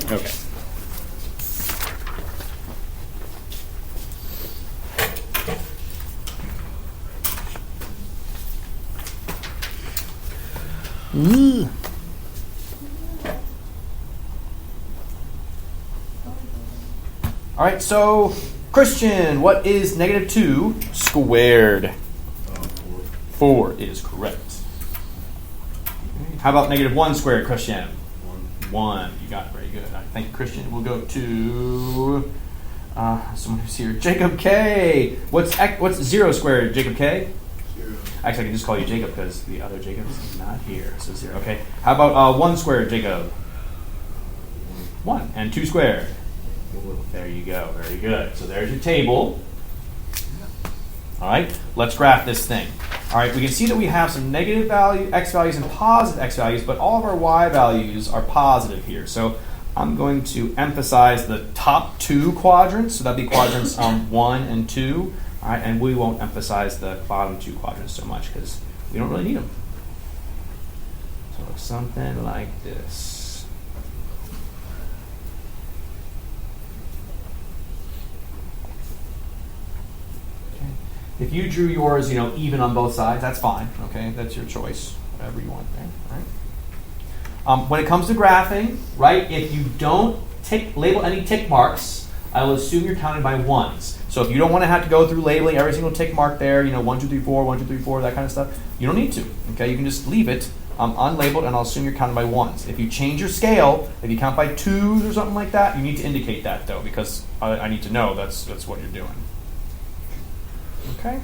Okay. All right, so Christian, what is negative 2 squared? 4 is correct. How about negative 1 squared, Christian? 1. You got it. Very good. All right, thank you, Christian. We'll go to someone who's here. Jacob K. What's 0 squared, Jacob K? 0. Actually, I can just call you Jacob because the other Jacob is not here. So 0. Okay. How about 1 squared, Jacob? 1. And 2 squared? There you go. Very good. So there's your table. All right. Let's graph this thing. All right. We can see that we have some negative value x values and positive x values, but all of our y values are positive here. So I'm going to emphasize the top 2 quadrants. So that'd be quadrants 1 and 2. All right. And we won't emphasize the bottom 2 quadrants so much because we don't really need them. So something like this. If you drew yours, even on both sides, that's fine. Okay, that's your choice. Whatever you want there. All right. When it comes to graphing, right? If you don't label any tick marks, I will assume you're counting by ones. So if you don't want to have to go through labeling every single tick mark there, 1, 2, 3, 4, 1, 2, 3, 4, that kind of stuff, you don't need to. Okay, you can just leave it unlabeled, and I'll assume you're counting by ones. If you change your scale, if you count by 2s or something like that, you need to indicate that though, because I need to know that's what you're doing. Okay,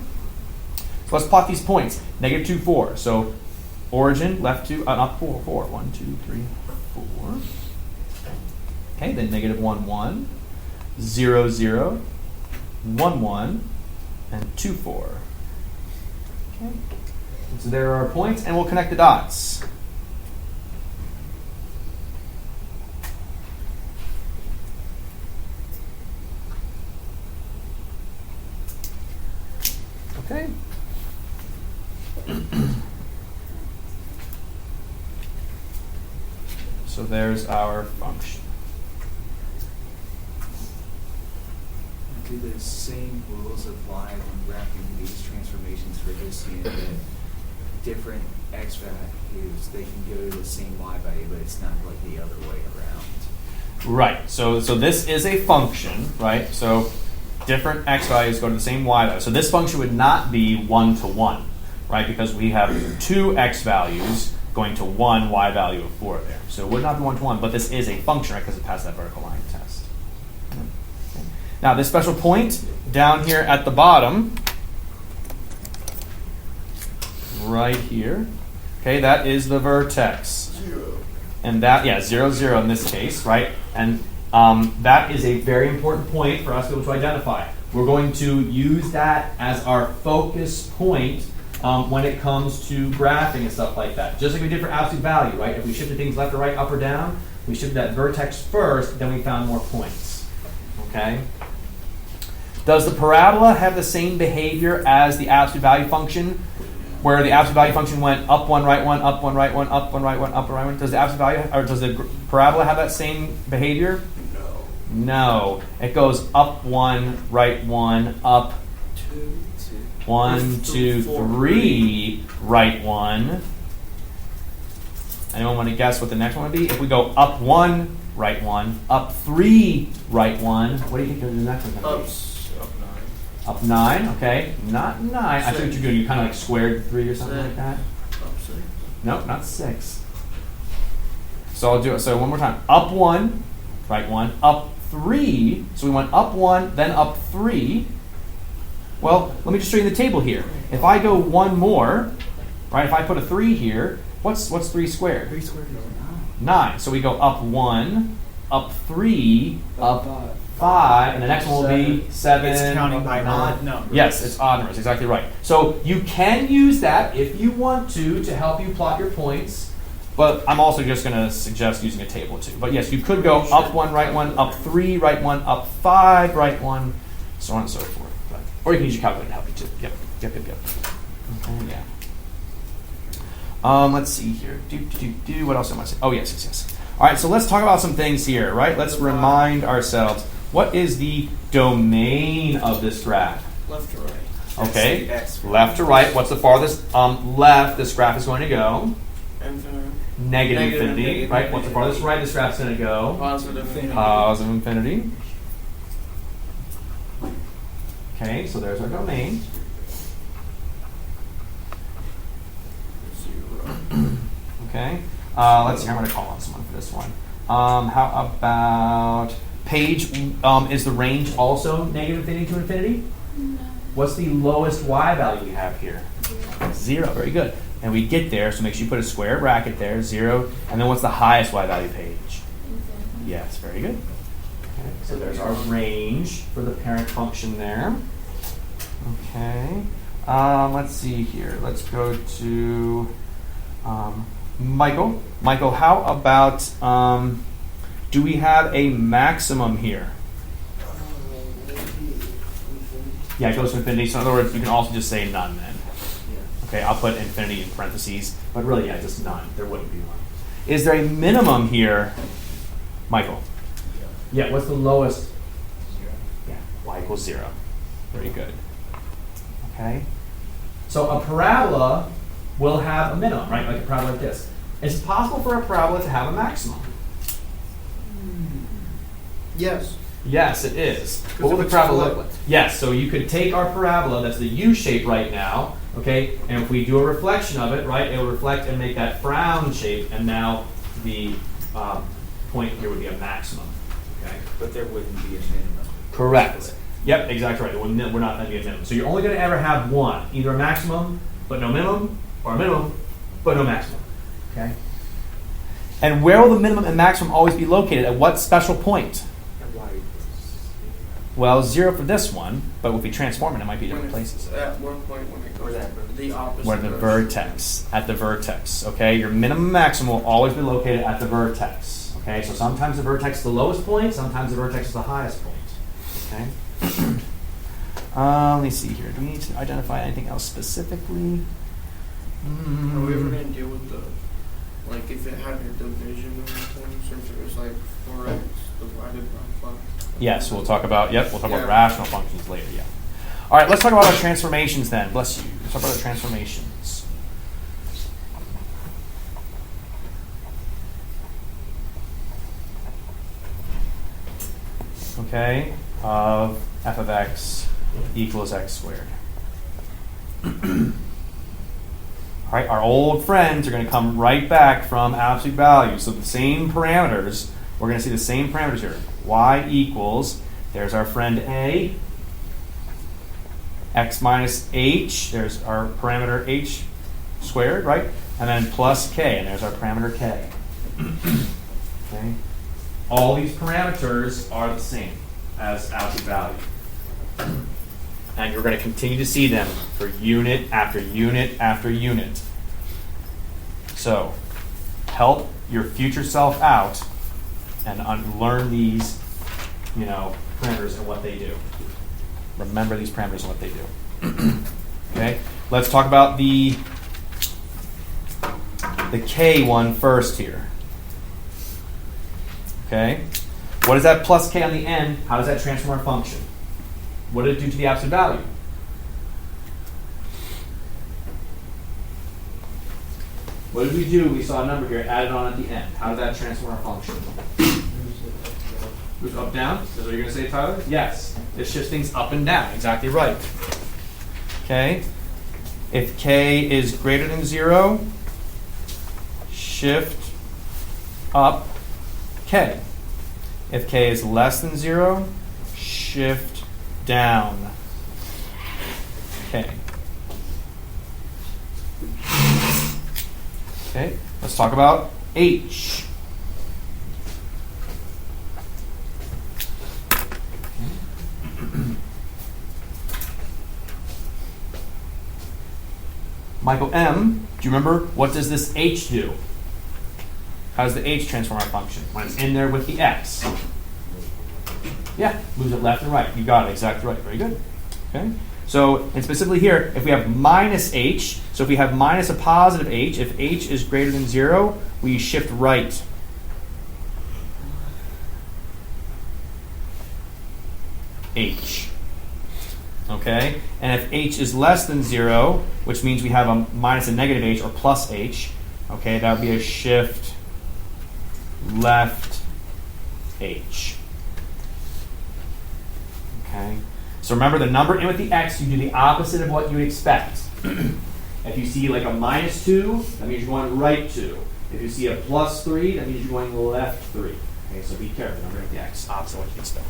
so let's plot these points. Negative 2, 4. So origin, left 2, not 4, 4. 1, 2, 3, 4. Okay, then negative 1, 1, 0, 0, 1, 1, and 2, 4. Okay, so there are our points, and we'll connect the dots. Okay. So there's our function. Do the same rules apply when graphing these transformations for this unit? Different x values, they can go to the same y value, but it's not like the other way around. Right. So this is a function, right? So different x values go to the same y value. So this function would not be 1 to 1, right? Because we have 2 x values going to 1 y value of 4 there. So it would not be 1 to 1, but this is a function, right? Because it passed that vertical line test. Okay. Now this special point down here at the bottom, right here, okay, that is the vertex. 0. And that, 0, 0 in this case, right? And that is a very important point for us to be able to identify. We're going to use that as our focus point when it comes to graphing and stuff like that. Just like we did for absolute value, right? If we shifted things left or right, up or down, we shifted that vertex first, then we found more points. Okay? Does the parabola have the same behavior as the absolute value function, where the absolute value function went up 1, right 1, up 1, right 1, up 1, right 1, up 1, right 1? Does the absolute value, or does the parabola have that same behavior? No. It goes up 1, right 1, up 1, 2, 3, right 1. Anyone want to guess what the next one would be? If we go up 1, right 1, up 3, right 1, what do you think the next one's going to be? Up 9, okay. Not 9. I see what you're doing. You kind of like squared 3 or something like that. Up 6. Nope, not 6. So I'll do it. So one more time. Up 1, right 1, up 3. So we went up 1, then up 3. Well, let me just show you the table here. If I go 1 more, right, if I put a 3 here, what's 3 squared? 3 squared is 9. So we go up 1, up 3, up 5, and the next one will be 7. It's counting by odd numbers. Yes, it's odd numbers, exactly right. So you can use that if you want to help you plot your points, but I'm also just going to suggest using a table too. But yes, you could go up 1, right 1, up 3, right 1, up 5, right 1, so on and so forth. Or you can use your calculator to help you too. Yep. Okay, yeah. Let's see here. What else am I saying? Oh, yes. All right, so let's talk about some things here, right? Let's remind ourselves. What is the domain of this graph? Left to right. Okay, X. left to right. What's the farthest left this graph is going to go? Infinite. Negative Negative infinity, infinity. right? What's the farthest right this graph's going to go? Positive infinity. Positive infinity. Okay, so there's our domain. Zero. Okay, let's see. I'm going to call on someone for this one. How about Paige? Is the range also negative infinity to infinity? No. What's the lowest y value we have here? 0. Very good. And we get there, so make sure you put a square bracket there, 0. And then what's the highest y value, Paige? Infinity. Yes, very good. Okay, so there's our range for the parent function there. Okay. Let's see here. Let's go to Michael. Michael, how about do we have a maximum here? Yeah, it goes to infinity. So in other words, you can also just say none then. Okay, I'll put infinity in parentheses, but really, yeah, just none. There wouldn't be one. Is there a minimum here, Michael? Yeah, what's the lowest? 0. Yeah, y equals 0. Very good. Okay. So a parabola will have a minimum, right? Like a parabola like this. Is it possible for a parabola to have a maximum? Yes. Yes, it is. What if will the it's parabola flat. look like? Yes, so you could take our parabola, that's the U shape right now, okay, and if we do a reflection of it, right, it will reflect and make that frown shape, and now the point here would be a maximum. Okay. But there wouldn't be a minimum. Correct. Yep, exactly right. We're not going to be a minimum. So you're only going to ever have one, either a maximum but no minimum, or a minimum but no maximum. Okay. And where will the minimum and maximum always be located? At what special point? And y equals Well, 0 for this one, but if we transform it, it might be different places. At one point when it goes the opposite. Where the direction. vertex, at the vertex, okay? Your minimum and maximum will always be located at the vertex, okay? So sometimes the vertex is the lowest point, sometimes the vertex is the highest point, okay? Let me see here. Do we need to identify anything else specifically? Are we ever going to deal with the, like, if it had a division or something, since it was like 4x divided by 5? Yes, we'll talk about, we'll talk about Yeah. rational functions later, yeah. All right, let's talk about our transformations then. Bless you. Let's talk about our transformations. Okay, of f of x equals x squared. All right, our old friends are going to come right back from absolute values. So the same parameters, we're going to see the same parameters here. Y equals, there's our friend A, x minus h, there's our parameter h squared, right? And then plus k, and there's our parameter k. Okay. All these parameters are the same as absolute value. And you're going to continue to see them for unit after unit after unit. So, help your future self out and learn these, parameters and what they do. Remember these parameters and what they do. Okay, let's talk about the k one first here. Okay, what is that plus k on the end? How does that transform our function? What did it do to the absolute value? What did we do? We saw a number here added on at the end. How did that transform our function? Move up, down? Is that what you're going to say, Tyler? Yes. This shifts things up and down. Exactly right. Okay. If k is greater than 0, shift up k. If k is less than 0, shift down k. Okay, let's talk about h. Michael M., do you remember, what does this h do? How does the h transform our function when it's in there with the x? Yeah, moves it left and right. You got it, exactly right. Very good. Okay. So, and specifically here, if we have minus h, so if we have minus a positive h, if h is greater than 0, we shift right. h. Okay? And if h is less than 0, which means we have a minus and negative h or plus h, okay, that would be a shift left h. Okay? So remember, the number in with the x, you do the opposite of what you would expect. If you see like a minus 2, that means you're going right 2. If you see a plus 3, that means you're going left 3. Okay, so be careful. Number with the x, opposite of what you expect.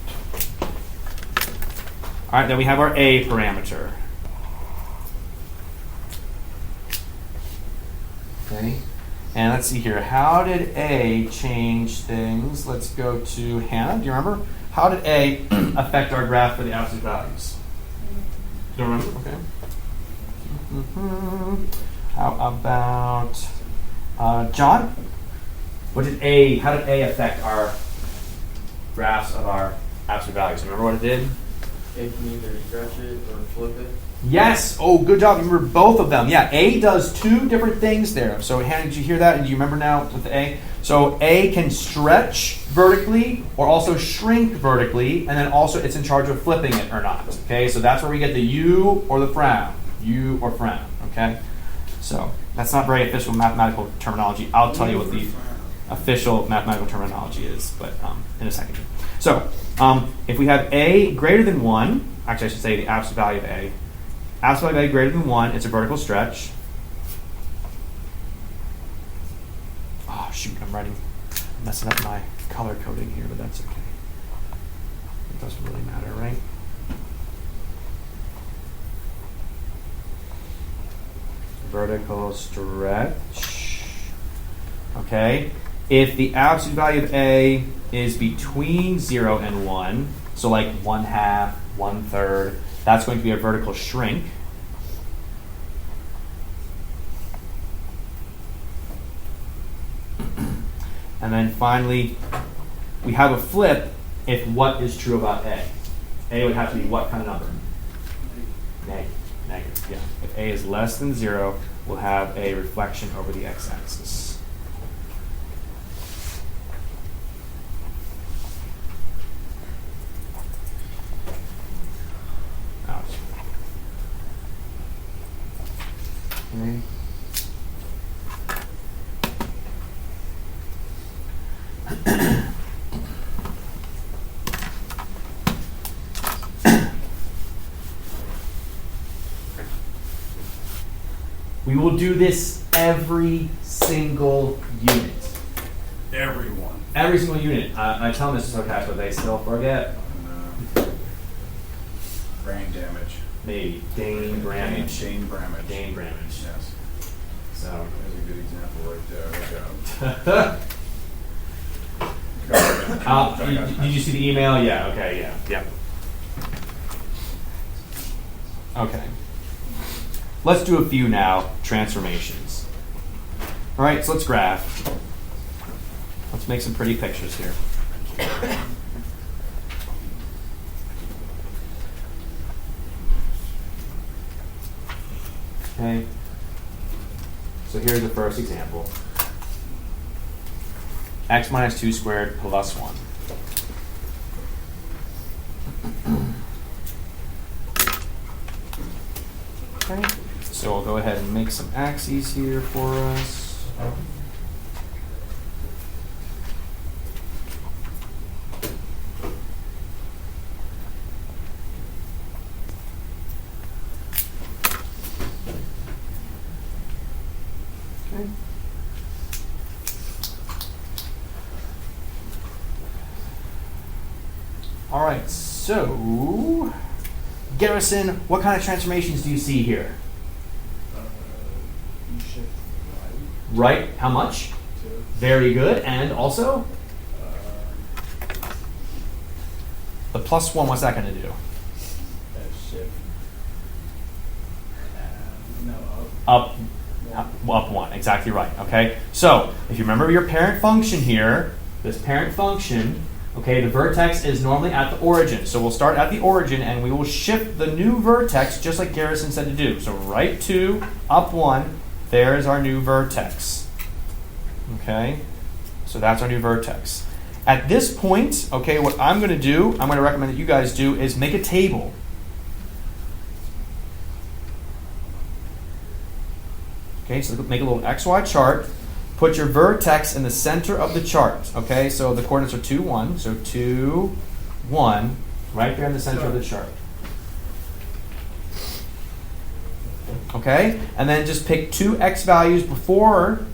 All right, then we have our a parameter. Okay, and let's see here. How did a change things? Let's go to Hannah. Do you remember? How did a affect our graph for the absolute values? Do you remember? Okay. How about John? How did A affect our graphs of our absolute values? Remember what it did? It can either stretch it or flip it. Yes. Oh, good job. Remember both of them. Yeah, A does two different things there. So Hannah, did you hear that? And do you remember now with the A? So A can stretch vertically or also shrink vertically, and then also it's in charge of flipping it or not. Okay, so that's where we get the U or the frown. U or frown. Okay, so that's not very official mathematical terminology. I'll tell you what the official mathematical terminology is, but in a second. So if we have A greater than 1, actually I should say the absolute value of A. Absolute value of A greater than 1, it's a vertical stretch. Oh shoot, I'm messing up my color coding here, but that's okay. It doesn't really matter, right? Vertical stretch. Okay. If the absolute value of A is between 0 and 1, so like 1/2, 1/3, that's going to be a vertical shrink. And then finally, we have a flip if what is true about A. A would have to be what kind of number? Negative, yeah. If A is less than 0, we'll have a reflection over the x-axis. Ouch. Okay. We will do this every single unit. Everyone. Every single unit. I tell them this is okay, but they still forget. Brain damage. Maybe. Dane Bramage. Shane Bramage. Dane Bramage. Yes. So. That's a good example right there. Good job. Did you see the email? Yeah, okay, yeah. Okay. Let's do a few now, transformations. All right, so let's graph. Let's make some pretty pictures here. Okay. So here's the first example. X minus 2 squared plus 1. Okay. So we'll go ahead and make some axes here for us. Okay. All right, so Garrison, what kind of transformations do you see here? You shift Right, how much? 2. Very good, and also? The plus 1, what's that going to do? Shift. No, Up 1, exactly right, okay? So, if you remember your parent function here, this parent function, okay, the vertex is normally at the origin. So we'll start at the origin and we will shift the new vertex just like Garrison said to do. So right 2, up 1, there is our new vertex. Okay, so that's our new vertex. At this point, okay, what I'm going to do, I'm going to recommend that you guys do, is make a table. Okay, so make a little XY chart. Put your vertex in the center of the chart. Okay, so the coordinates are 2, 1. So 2, 1, right there in the center of the chart. Okay, and then just pick 2 x values before.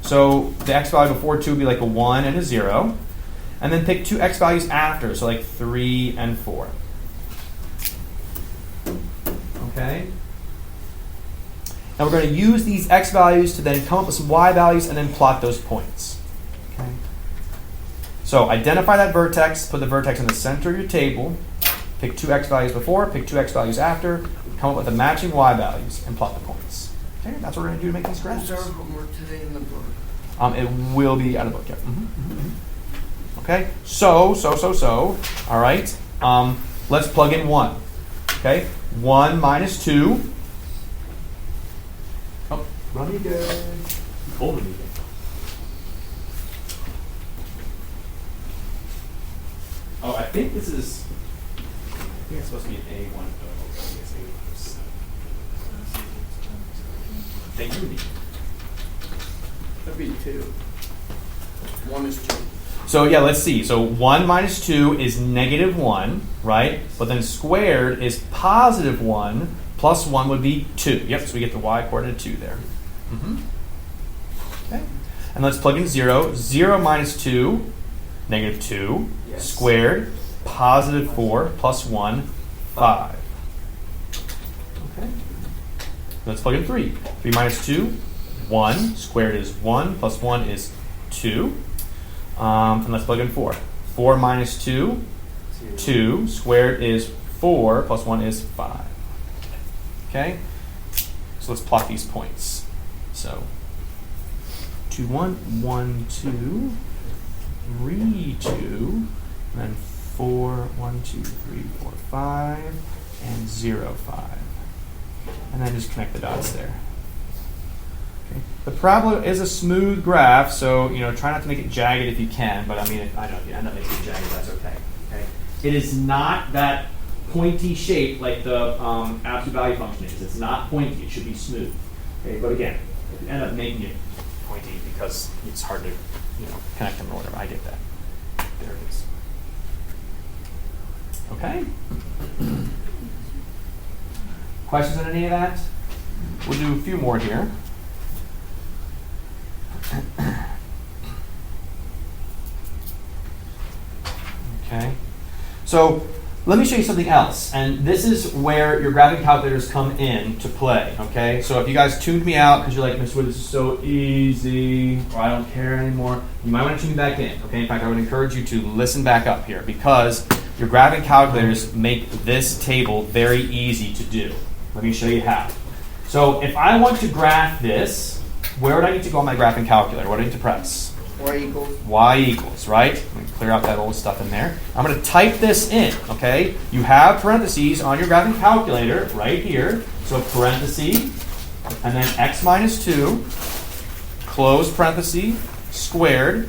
So the x value before 2 would be like a 1 and a 0. And then pick 2 x values after, so like 3 and 4. Okay? Now we're going to use these x values to then come up with some y values and then plot those points. Okay? So identify that vertex, put the vertex in the center of your table, pick 2 x values before, pick 2 x values after, come up with the matching y values, and plot the points. Okay, that's what we're going to do to make these graphs. Is there homework today in the book? It will be out of the book, yeah. Okay, so, all right. Let's plug in 1. Okay, 1 minus 2. Oh, running good. Hold it. Oh, I think this is. I think it's supposed to be an A1. Thank you. That'd be 2. 1 is 2. So yeah, let's see. So 1 minus 2 is negative 1, right? But then squared is positive 1 plus 1 would be 2. Yep, so we get the y coordinate 2 there. Okay. And let's plug in 0. 0 minus 2, negative 2. Yes. Squared, positive 4 plus 1, 5. Okay. Let's plug in 3. 3 minus 2, 1. Squared is 1 plus 1 is 2. And let's plug in 4. 4 minus 2, 2. Squared is 4 plus 1 is 5. Okay? So let's plot these points. So 2, 1, 1, 2, 3, 2, and then 4, 1, 2, 3, 4, 5, and 0, 5. And then just connect the dots there. Okay. The parabola is a smooth graph, so try not to make it jagged if you can. But I mean, I know if you end up making it jagged, that's okay. Okay. It is not that pointy shape like the absolute value function is. It's not pointy. It should be smooth. Okay. But again, if you end up making it pointy because it's hard to connect them or whatever, I get that. There it is. Okay. Questions on any of that? We'll do a few more here. Okay. So let me show you something else. And this is where your graphing calculators come in to play. Okay. So if you guys tuned me out because you're like, Mr. Wood, this is so easy, or I don't care anymore, you might want to tune me back in. Okay. In fact, I would encourage you to listen back up here because your graphing calculators make this table very easy to do. Let me show you how. So if I want to graph this, where would I need to go on my graphing calculator? What do I need to press? Y equals. Y equals, right? Let me clear out that old stuff in there. I'm going to type this in, okay? You have parentheses on your graphing calculator right here. So parenthesis, and then x minus 2, close parenthesis, squared.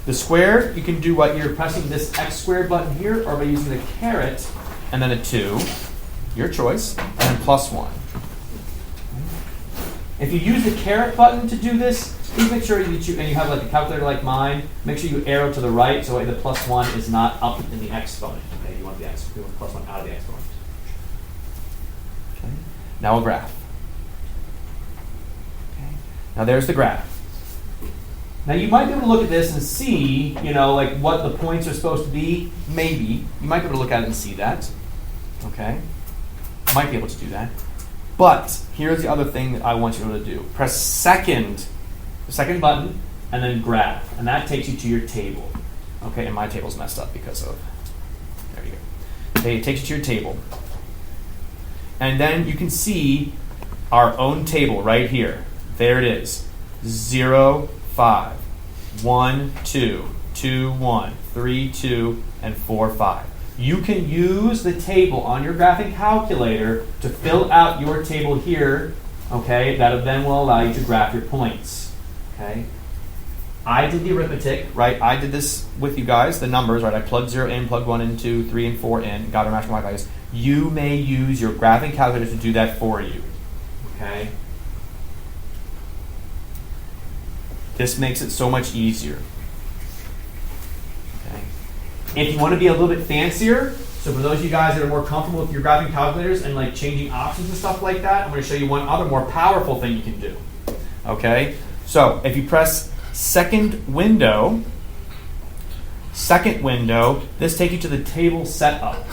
The squared, you can do what you're pressing this x squared button here, or by using the caret, and then a 2, your choice, and then plus 1. If you use the caret button to do this, please make sure that and you have like a calculator like mine, make sure you arrow to the right so the plus 1 is not up in the exponent. Okay, you want the plus 1 out of the exponent. Okay. Now we'll graph. Okay. Now there's the graph. Now you might be able to look at this and see, like what the points are supposed to be. Maybe. You might be able to look at it and see that. Okay. Might be able to do that. But here's the other thing that I want you to be able to do. Press the second button, and then graph. And that takes you to your table. Okay, and my table's messed up because of, there you go. Okay, it takes you to your table. And then you can see our own table right here. There it is. 0, 5, 1, 2, 2, 1, 3, 2, and 4, 5. You can use the table on your graphing calculator to fill out your table here, okay? That then will allow you to graph your points, okay? I did the arithmetic, right? I did this with you guys, the numbers, right? I plugged 0 in, plugged 1 in, 2, 3, and 4 in, got our matching y values. You may use your graphing calculator to do that for you, okay? This makes it so much easier. Okay. If you want to be a little bit fancier, so for those of you guys that are more comfortable with your graphing calculators and like changing options and stuff like that, I'm going to show you one other more powerful thing you can do. Okay? So if you press second window, this takes you to the table setup.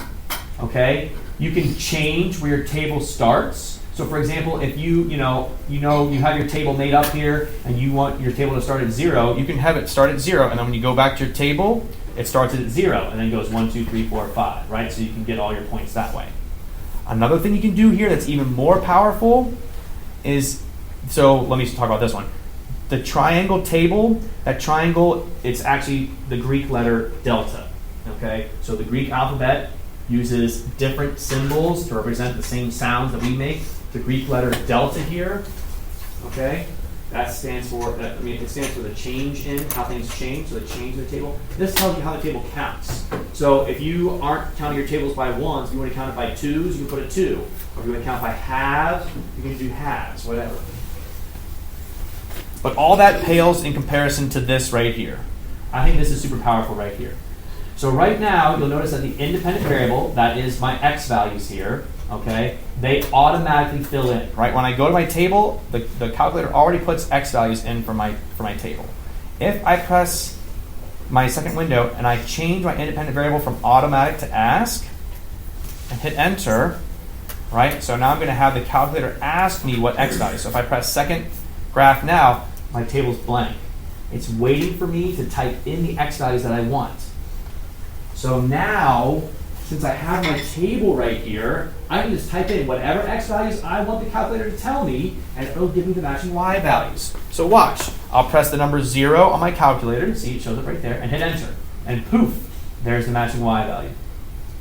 Okay? You can change where your table starts. So for example, if you have your table made up here and you want your table to start at 0, you can have it start at 0, and then when you go back to your table, it starts at 0 and then goes 1, 2, 3, 4, 5, right? So you can get all your points that way. Another thing you can do here that's even more powerful is, so let me talk about this one. The triangle table, that triangle, it's actually the Greek letter delta, okay? So the Greek alphabet uses different symbols to represent the same sounds that we make. The Greek letter delta here, okay? That stands for, it stands for the change in, how things change, so the change in the table. This tells you how the table counts. So if you aren't counting your tables by ones, if you want to count it by twos, you can put a 2. Or if you want to count by halves, you can do halves, whatever. But all that pales in comparison to this right here. I think this is super powerful right here. So right now, you'll notice that the independent variable, that is my x values here, okay, they automatically fill in, right? When I go to my table, the calculator already puts x values in for my table. If I press my second window and I change my independent variable from automatic to ask and hit enter, right? So now I'm going to have the calculator ask me what x value. So if I press second graph now, my table's blank. It's waiting for me to type in the x values that I want. So now, since I have my table right here, I can just type in whatever x values I want the calculator to tell me, and it'll give me the matching y values. So watch. I'll press the number 0 on my calculator, see it shows up right there, and hit enter. And poof, there's the matching y value.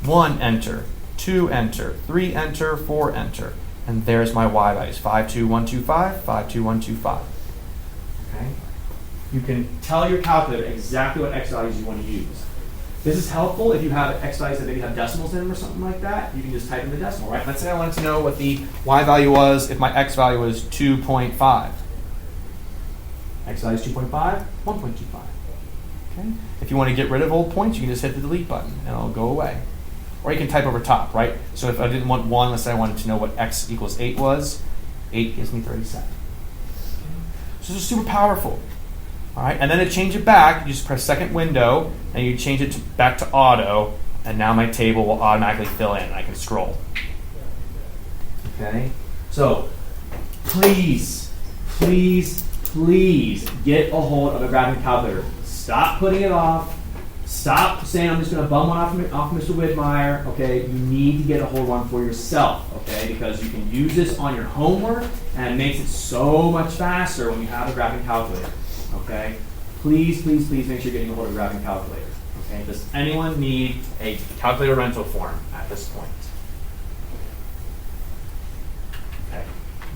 1, enter. 2, enter. 3, enter. 4, enter. And there's my y values. 52125, 52125. Okay? You can tell your calculator exactly what x values you want to use. This is helpful if you have x values that maybe have decimals in them or something like that. You can just type in the decimal, right? Let's say I wanted to know what the y value was if my x value was 2.5. X value is 2.5, 1.25. Okay? If you want to get rid of old points, you can just hit the delete button and it'll go away. Or you can type over top, right? So if I didn't want 1, let's say I wanted to know what x equals 8 was, 8 gives me 37. So this is super powerful. All right, and then to change it back, you just press second window, and you change it back to auto, and now my table will automatically fill in. I can scroll. Okay, so please, please, please get a hold of a graphing calculator. Stop putting it off. Stop saying I'm just going to bum one off Mr. Widmeyer. Okay, you need to get a hold of one for yourself. Okay, because you can use this on your homework, and it makes it so much faster when you have a graphing calculator. Okay, please, please, please make sure you're getting a hold of a graphing calculator. Okay, does anyone need a calculator rental form at this point? Okay,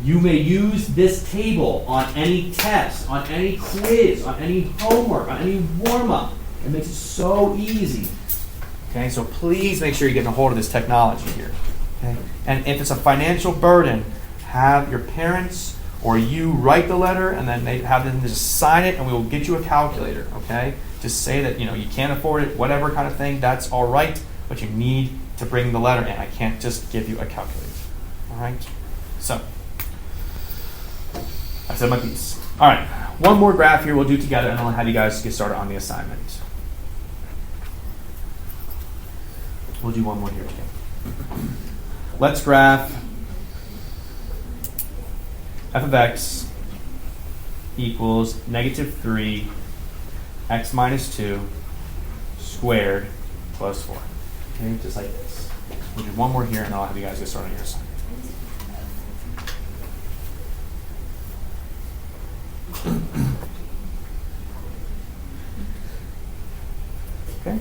you may use this table on any test, on any quiz, on any homework, on any warm-up. It makes it so easy. Okay, so please make sure you're getting a hold of this technology here. Okay, and if it's a financial burden, have your parents or you write the letter and then they have them just sign it and we will get you a calculator, okay? Just say that, you can't afford it, whatever kind of thing, that's all right, but you need to bring the letter in. I can't just give you a calculator, all right? So, I said my piece. All right, one more graph here we'll do together and then I'll have you guys get started on the assignment. We'll do one more here together. Let's graph f of x equals -3 x minus 2 squared plus 4. Okay, just like this. We'll do one more here and I'll have you guys get started on your assignment. Okay.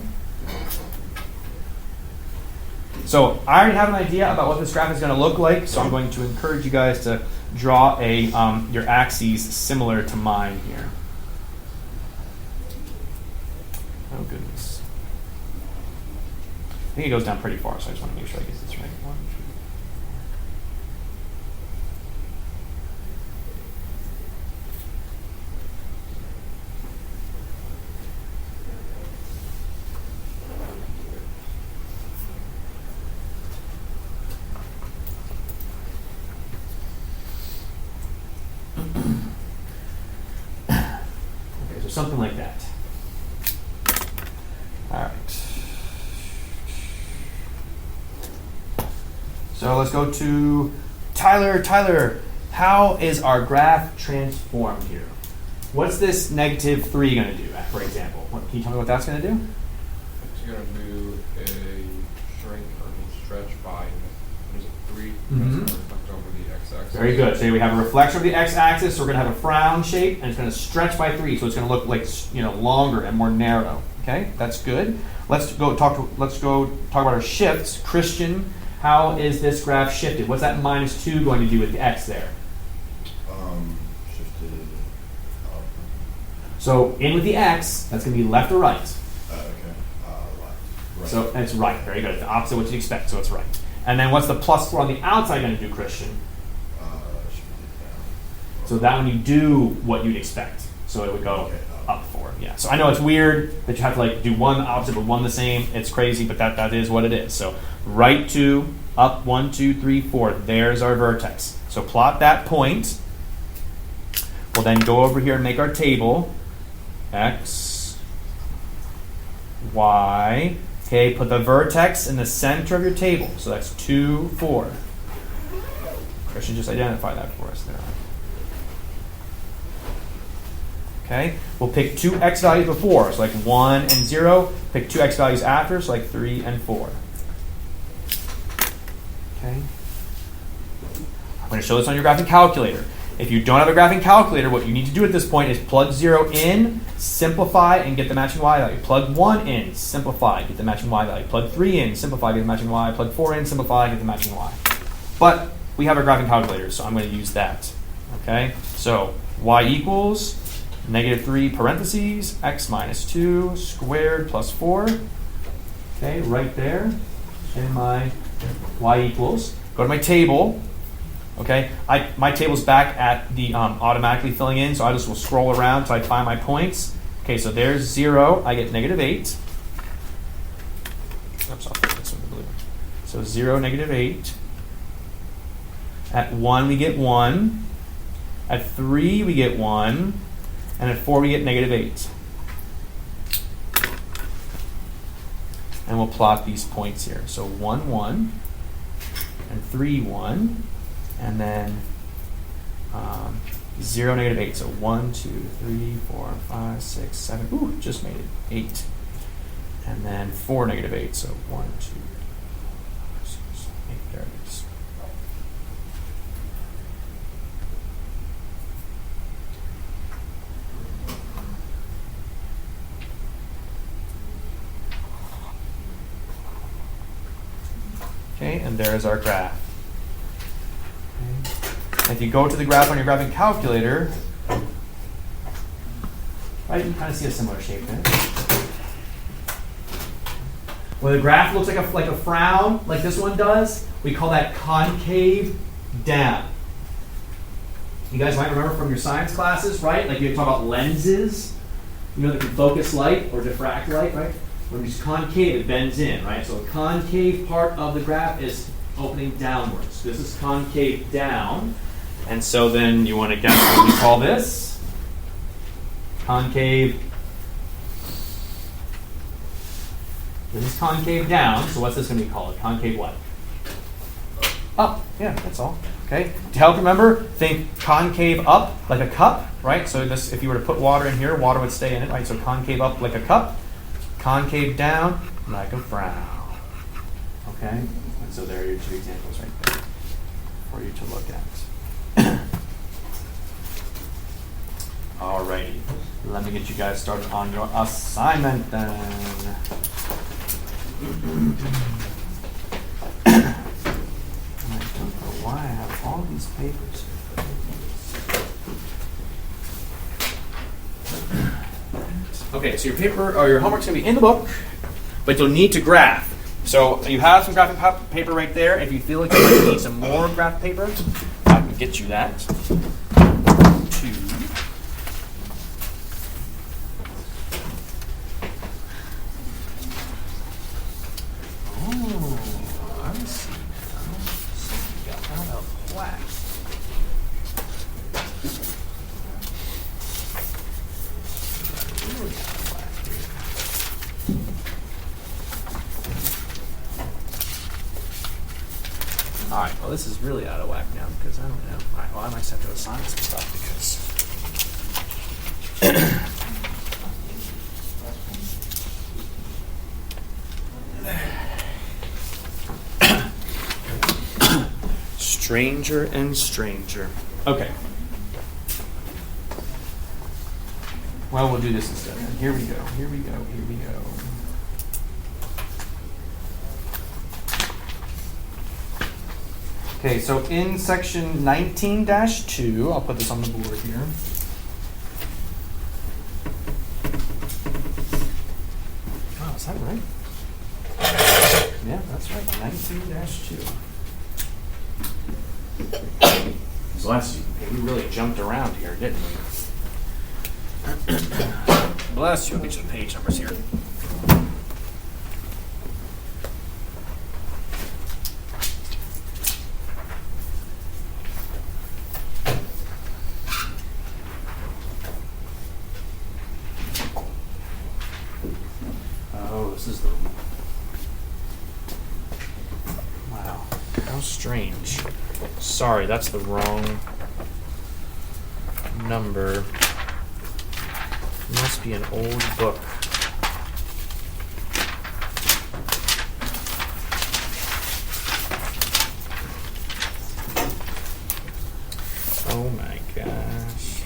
So I already have an idea about what this graph is going to look like, so I'm going to encourage you guys to draw your axes similar to mine here. I think it goes down pretty far, so I just want to make sure I get this right. 1, 2, 3. Okay, so something like that. All right. So let's go to Tyler. Tyler, how is our graph transformed here? What's this negative 3 going to do, for example? Can you tell me what that's going to do? It's going to do a shrink or stretch by, what is it, 3? Mhm. That's going to reflect over the x-axis. Very good. So we have a reflection of the x-axis. So we're going to have a frown shape, and it's going to stretch by 3. So it's going to look like, longer and more narrow. Okay, that's good. Let's go talk about our shifts. Christian, how is this graph shifted? What's that -2 going to do with the x there? Shifted up. So in with the x, that's going to be left or right. Okay. Left. Right. So it's right. Very good. It's the opposite of what you'd expect. So it's right. And then what's the +4 on the outside going to do, Christian? Shifted down. So that one you do what you'd expect. So it would go Okay, up 4. Yeah. So I know it's weird that you have to do one opposite but one the same. It's crazy, but that is what it is. So right 2, up 1, 2, 3, 4. There's our vertex. So plot that point. We'll then go over here and make our table. X, Y. Okay, put the vertex in the center of your table. So that's 2, 4. Christian just identify that for us there. Okay, we'll pick 2 x values before, so like 1 and 0. Pick 2 x values after, so like 3 and 4. Okay. I'm going to show this on your graphing calculator. If you don't have a graphing calculator, what you need to do at this point is plug 0 in, simplify, and get the matching y value. Plug 1 in, simplify, get the matching y value. Plug 3 in, simplify, get the matching y. Plug 4 in, simplify, get the matching y. But we have a graphing calculator, so I'm going to use that. Okay, so y equals -3 parentheses, x minus 2 squared plus 4. Okay, right there in my y equals. Go to my table. Okay, my table's back at the automatically filling in, so I just will scroll around until I find my points. Okay, so there's 0. I get -8. Oops, I'll put this in the blue. So 0, -8. At 1, we get 1. At 3, we get 1. And at 4, we get -8. And we'll plot these points here. So 1, 1, and 3, 1, and then 0, -8. So 1, 2, 3, 4, 5, 6, 7. Ooh, just made it. 8. And then 4, -8. So 1, 2, 3, 4, 5, 6, 7, 8. There it is. Okay, and there's our graph. Okay. If you go to the graph on your graphing calculator, right, you kind of see a similar shape there. When the graph looks like a frown, like this one does, we call that concave down. You guys might remember from your science classes, right? Like you talk about lenses, that can focus light or diffract light, right? When it's concave, it bends in, right? So the concave part of the graph is opening downwards. This is concave down. And so then you want to guess what we call this? Concave. This is concave down. So what's this going to be called? Concave what? Up. Yeah, that's all. Okay. To help remember, think concave up like a cup, right? So this, if you were to put water in here, water would stay in it, right? So concave up like a cup. Concave down like a frown. Okay? And so there are your 2 examples right there for you to look at. Alrighty. Let me get you guys started on your assignment then. And I don't know why I have all these papers here. Okay, so your paper or your homework's going to be in the book, but you'll need to graph. So you have some graphic paper right there. If you feel like you might need some more graphic paper, I can get you that. Two. Oh, I see now. Something got out of whack. Really out of whack here. All right, well, this is really out of whack now because I don't know. All right, well, I might have to assign some stuff because. Stranger and stranger. Okay. Well, we'll do this instead. Here we go. Here we go. Here we go. Okay, so in section 19-2, I'll put this on the board here. Oh, is that right? Yeah, that's right, 19-2. Bless you. Okay, we really jumped around here, didn't we? Bless you. I'll get you the page numbers here. Oh, this is the... Wow. How strange. Sorry, that's the wrong number. Must be an old book. Oh my gosh.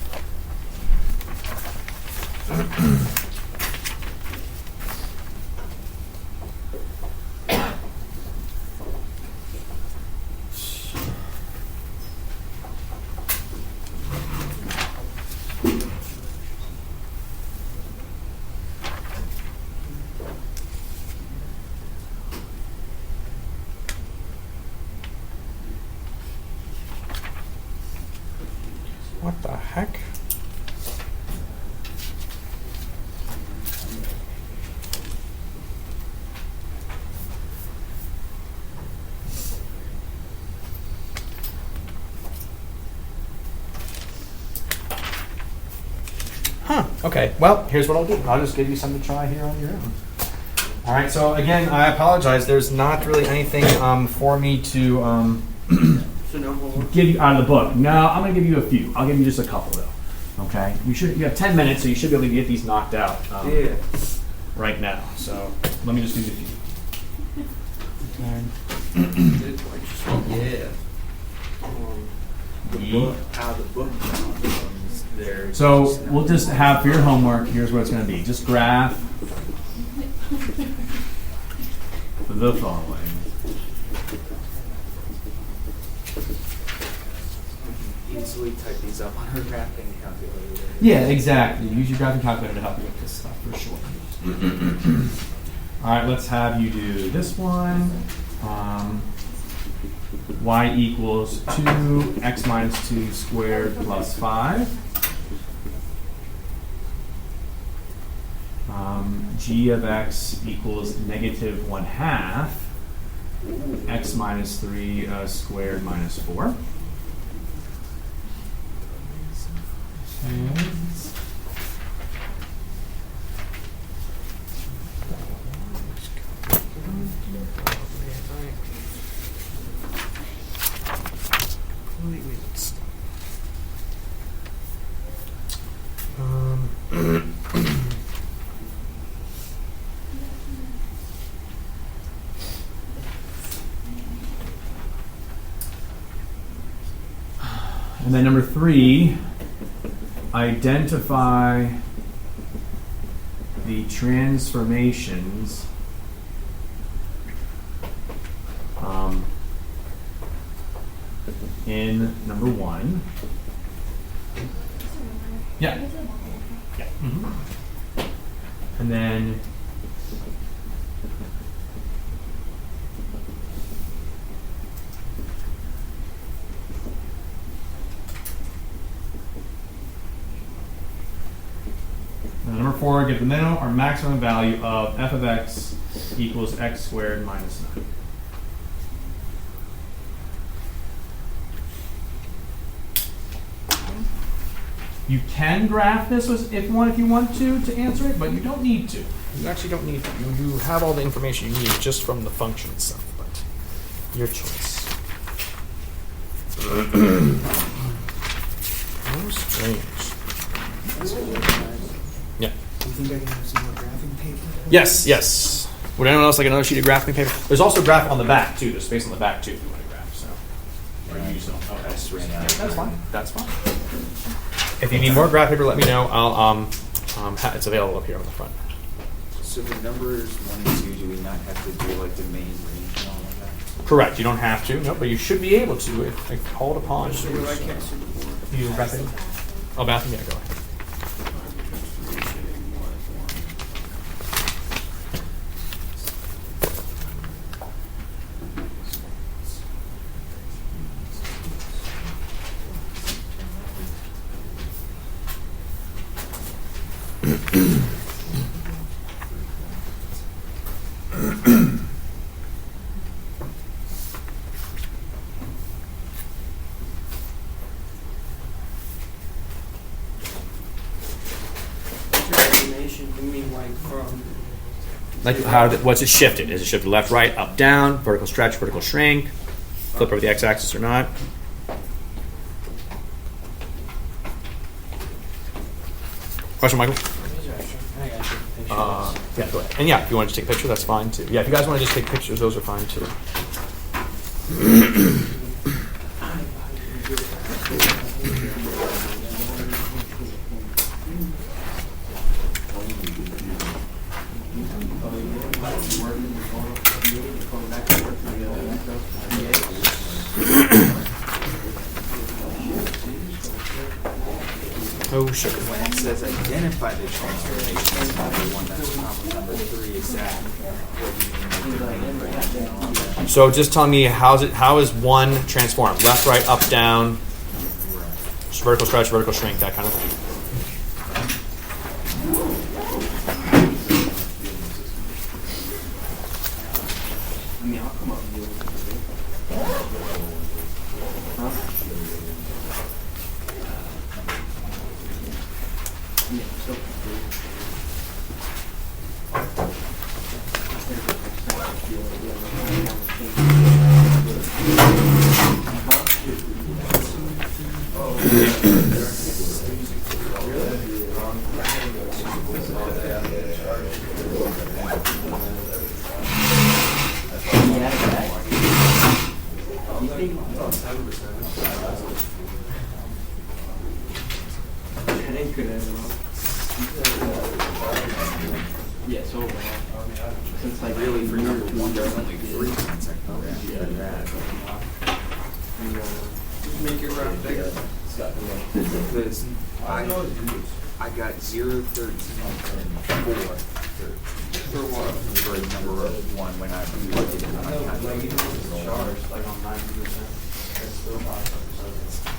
What the heck? Huh, okay. Well, here's what I'll do. I'll just give you something to try here on your own. All right, so again, I apologize. There's not really anything for me to... So no homework? Give you out of the book. No, I'm going to give you a few. I'll give you just a couple though. Okay. You have 10 minutes, so you should be able to get these knocked out Yeah. right now. So let me just do the few. Yeah. The book, how the book comes there. So we'll just have for your homework. Here's what it's going to be. Just graph the following. Easily type these up on her graphing calculator. Yeah, exactly. Use your graphing calculator to help you with this stuff for sure. All right, let's have you do this one. Y equals 2, x minus 2 squared plus 5. G of x equals negative 1/2, x minus 3 squared minus 4. And then number 3, identify the transformations in number 1. Yeah. Yeah. Mm-hmm. And then number 4, give the minimum or maximum value of f of x equals x squared minus 9. You can graph this if you want to answer it, but you don't need to. You actually don't need to. You have all the information you need just from the function itself, but your choice. Oh, strange. Yeah. Do you think I can have some more graphing paper? Yes. Would anyone else like another sheet of graphing paper? There's also a graph on the back too. There's space on the back too if you want to graph. So. Or you just don't. I just ran out. That's fine. That's fine. If you need more graph paper, let me know. I'll it's available up here on the front. So the numbers 1 and 2, do we not have to do like the main range and all of that? Correct. You don't have to. No, but you should be able to if called upon. So I can't see the board. You graphing? Oh, bathroom. Yeah, go ahead. Transformation, you mean like from Like what's it shifted? Is it shifted left, right, up, down, vertical stretch, vertical shrink, flip over the x-axis or not? Question, Michael? Yeah, go ahead. And yeah, if you want to just take a picture, that's fine too. Yeah, if you guys want to just take pictures, those are fine too. Oh, sugar. When it says identify the transformation, number 1, that's common. Number 3 is that. What do you mean by the main range and all that? So just tell me how is one transformed? Left, right, up, down, vertical stretch, vertical shrink, that kind of thing. I mean, I'll come up and do yeah, so since like Really, for number 1, there's only 3 points I can graph. Yeah, make your graph bigger. Because I got 0, 13, and 4. For what? For number 1 when I plugged it in my calculator. Charged like on 90%. It's still 5%.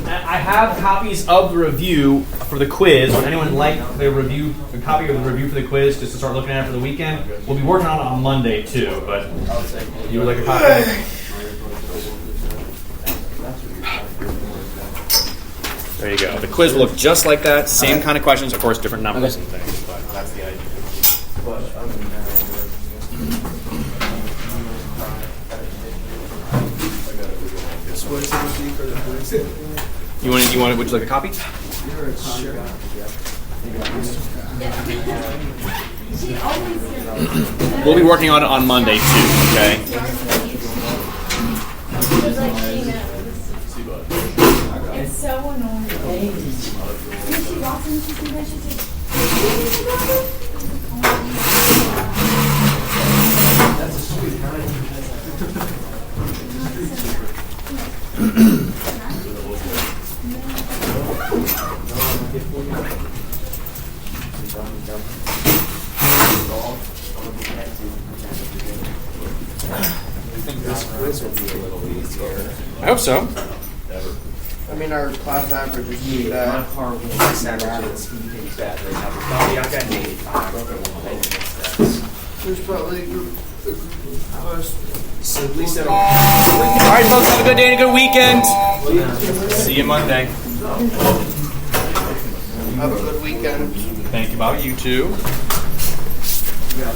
I have copies of the review for the quiz. Would anyone like the review, a copy of the review for the quiz, just to start looking at it for the weekend? We'll be working on it on Monday too, but you would like a copy? There you go. The quiz will look just like that. Same kind of questions, of course, different numbers and things, but that's the idea. What is it going to be for the quiz? You want it? Would you like a copy? Sure. We'll be working on it on Monday too. Okay. It's so annoying. She walks in, she sees that, she says, That's a sweet night. This quiz will be a little easier. I hope so. I mean, our class average is pretty bad. Not horrible. Class averages can be bad. They have I got an 85. There's probably a group of us. So at least that'll. All right, folks. Have a good day and a good weekend. See you Monday. Have a good weekend. Thank you, Bobby. You too. Yeah.